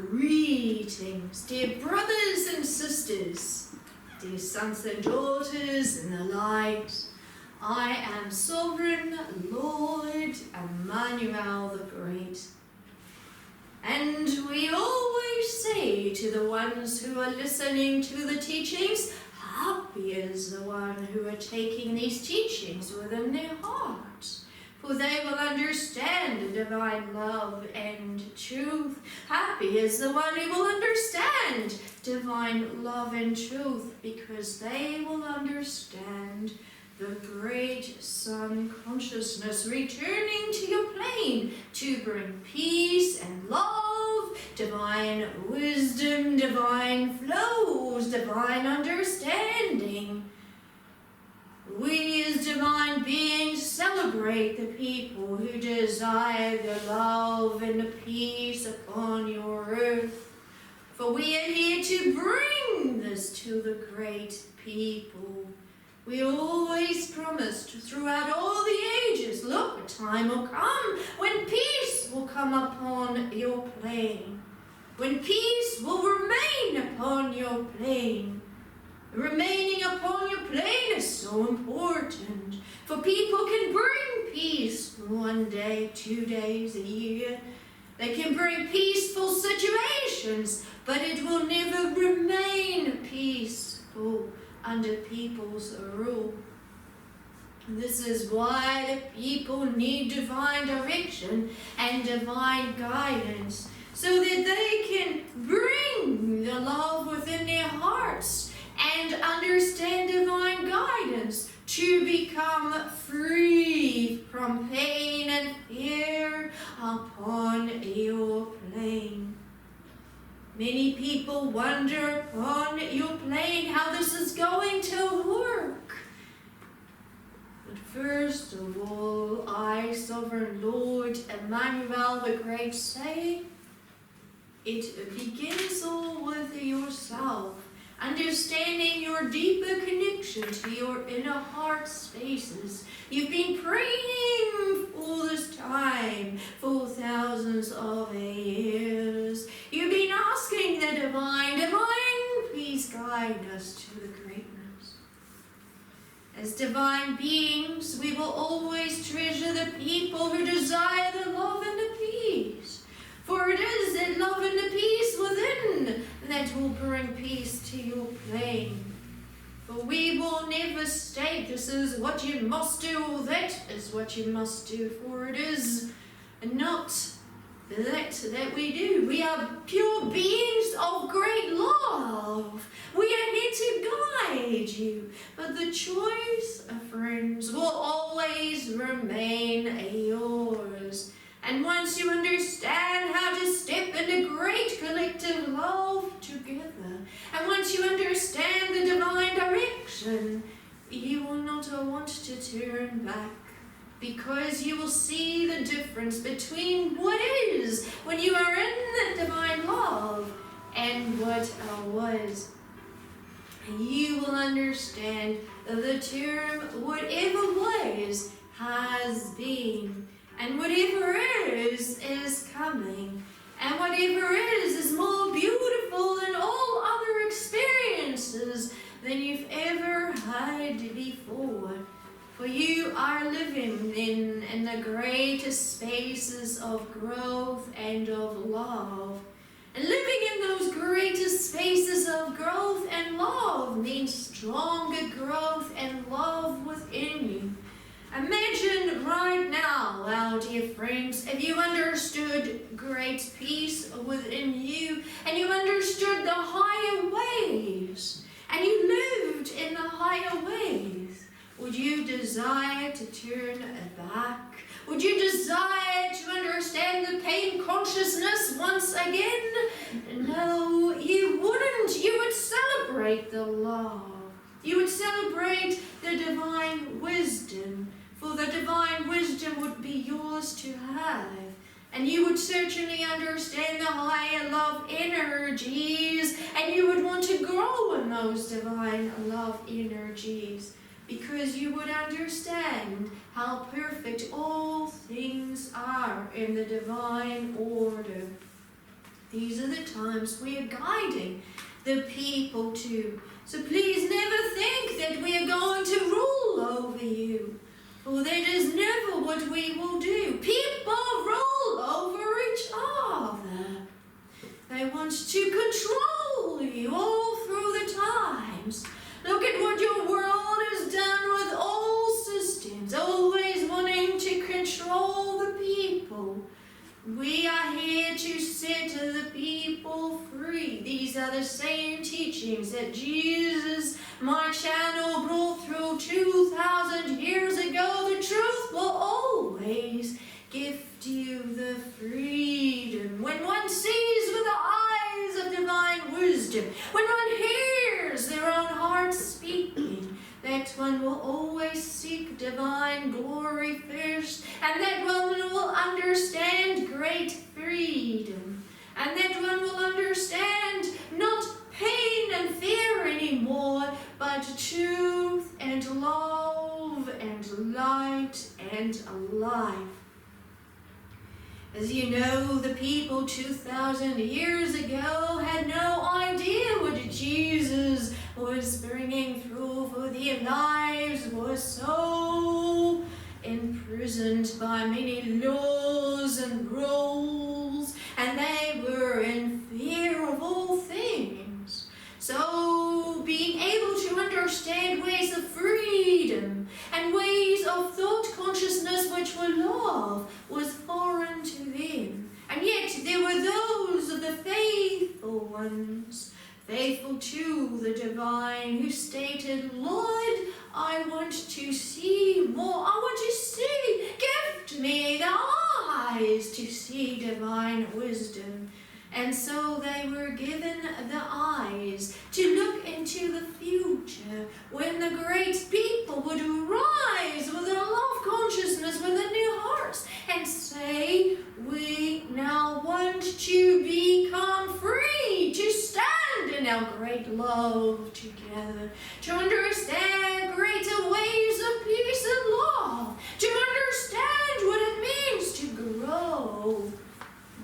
Greetings, dear brothers and sisters, dear sons and daughters in the light. I am Sovereign Lord Emmanuel the Great. And we always say to the ones who are listening to the teachings, happy is the one who are taking these teachings within their hearts. For they will understand the divine love and truth. Happy is the one who will understand divine love and truth, because they will understand the great Sun consciousness returning to your plane to bring peace and love, divine wisdom, divine flows, divine understanding. We as divine beings celebrate the people who desire the love and the peace upon your earth. For we are here to bring this to the great people. We always promised throughout all the ages, look, a time will come when peace will come upon your plane. When peace will remain upon your plane. Remaining upon your plane is so important, for people can bring peace 1 day, 2 days, a year. They can bring peaceful situations, but it will never remain peaceful under people's rule. This is why the people need divine direction and divine guidance, so that they can bring the love within their hearts and understand divine guidance to become free from pain and fear upon your plane. Many people wonder upon your plane how this is going to work. But first of all, I, Sovereign Lord Emmanuel the Great, say, it begins all with yourself. Understanding your deeper connection to your inner heart spaces. You've been praying all this time, for thousands of years. You've been asking the divine, please guide us to the greatness. As divine beings, we will always treasure the people who desire the love and the peace. For it is that love and the peace within that will bring peace to your plane. For we will never state this is what you must do or that is what you must do, for it is not that we do. We are pure beings of great love. We are here to guide you, but the choice, friends, will always remain yours. And once you understand how to step into great collective love together, and once you understand the divine direction, you will not want to turn back, because you will see the difference between what is when you are in the divine love and what was. You will understand the term whatever was has been. And whatever is coming. And whatever is more beautiful than all other experiences than you've ever had before. For you are living in the greatest spaces of growth and of love. And living in those greatest spaces of growth and love means stronger growth and love within you. Imagine right now, our dear friends, if you understood great peace within you, and you understood the higher ways, and you lived in the higher ways, would you desire to turn back? Would you desire to understand the pain consciousness once again? No, you wouldn't. You would celebrate the love. You would celebrate the divine wisdom. For the divine wisdom would be yours to have. And you would certainly understand the higher love energies. And you would want to grow in those divine love energies. Because you would understand how perfect all things are in the divine order. These are the times we are guiding the people to. So please never think that we are going to rule over you, for that is never what we will do. People rule over each other. They want to control you all through the times. Look at what your world has done with all systems, always wanting to control the people. We are here to set the people free. These are the same teachings that Jesus, my channel, brought through 2,000 years ago. The truth will always gift you the freedom. When one sees with the eyes of divine wisdom, when one hears their own heart speaking, that one will always seek divine glory first, and that one will understand great freedom, and that one will understand not pain and fear anymore, but truth and love and light and life. As you know, the people 2,000 years ago had no idea what Jesus was bringing through, for their lives were so imprisoned by many laws and rules, and they were in fear of all things. So being able to understand ways of freedom and ways of thought consciousness which were love was foreign to them. And yet there were those of the faithful ones, faithful to the divine, who stated, Lord, I want to see more. I want to see. Gift me the eyes to see divine wisdom. And so they were given the eyes to look into the future, when the great people would rise with a love consciousness, with a new hearts, and say, we now want to become free, to stand in our great love together, to understand greater ways of peace and love, to understand what it means to grow.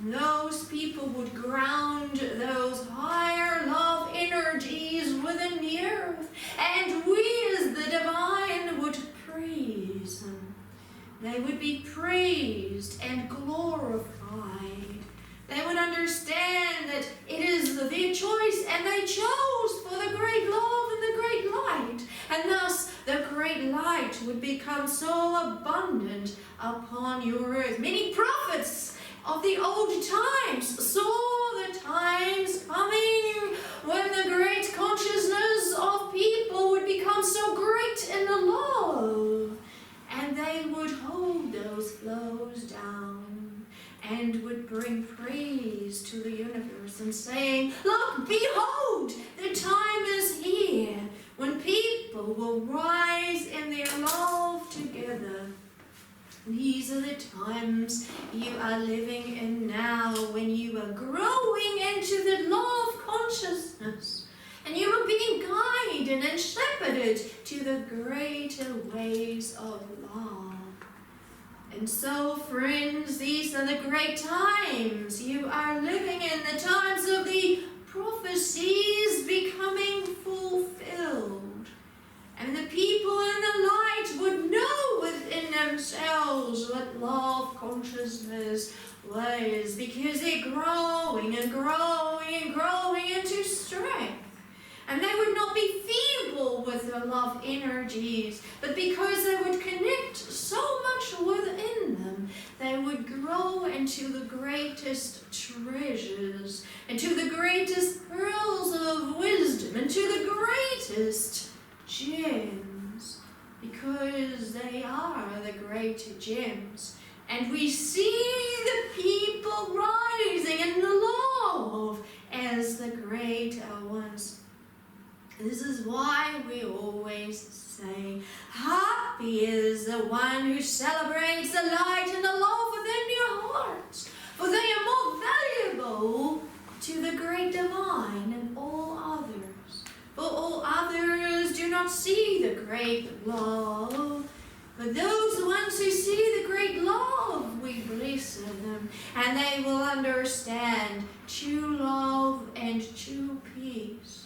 Those people would ground those higher love energies within the earth, and we as the divine would praise them. They would be praised and glorified. They would understand that it is their choice, and they chose for the great love and the great light, and thus the great light would become so abundant upon your earth. Many prophets of the old times saw the times coming when the great consciousness of people would become so great in the love, and they would hold those flows down and would bring praise to the universe and saying, look, behold, the time is here when people will rise in their love together. These are the times you are living in now, when you are growing into the love consciousness, and you are being guided and shepherded to the greater ways of love. And so, friends, these are the great times you are living in, the times of the prophecies becoming fulfilled. And the people in the light would know within themselves what love consciousness was, because they're growing and growing and growing into strength. And they would not be feeble with their love energies, but because they would connect so much within them, they would grow into the greatest treasures, into the greatest pearls of wisdom, into the greatest gems, because they are the great gems. And we see the people rising in the love as the greater ones. This is why we always say, happy is the one who celebrates the light and the love within your hearts, for they are more valuable to the great divine than all others. For all others do not see the great love, but those ones who see the great love we bless them, and they will understand true love and true peace.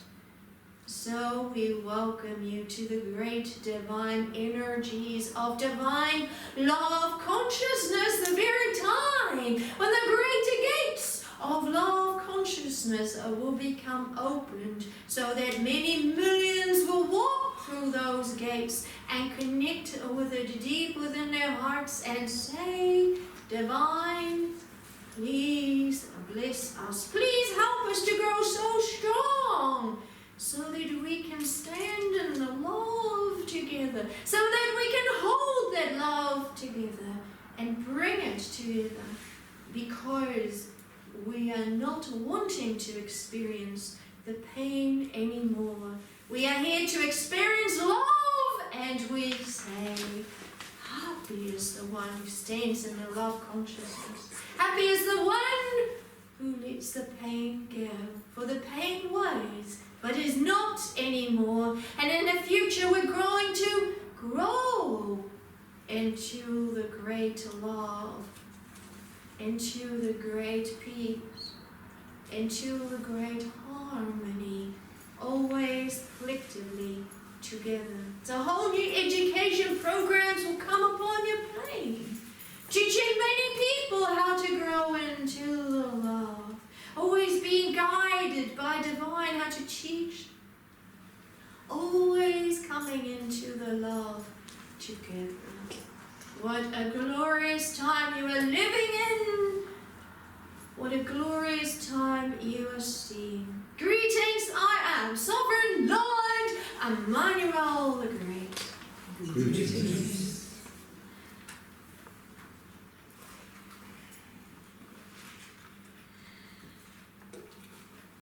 So we welcome you to the great divine energies of divine love consciousness, the very time when the great gates of love consciousness will become opened, so that many millions will walk through those gates and connect with it deep within their hearts and say, Divine, please bless us. Please help us to grow so strong, so that we can stand in the love together, so that we can hold that love together and bring it together, because we are not wanting to experience the pain anymore. We are here to experience love, and we say, happy is the one who stands in the love consciousness. Happy is the one who lets the pain go, for the pain was, but is not anymore. And in the future, we're going to grow into the great love, into the great peace, into the great harmony, always collectively together. So whole new education programs will come upon your plane, teaching many people how to grow into the love, always being guided by divine how to teach, always coming into the love together. What a glorious time you are living in. What a glorious time you are seeing. Greetings, I am Sovereign Lord Emmanuel the Great. Greetings.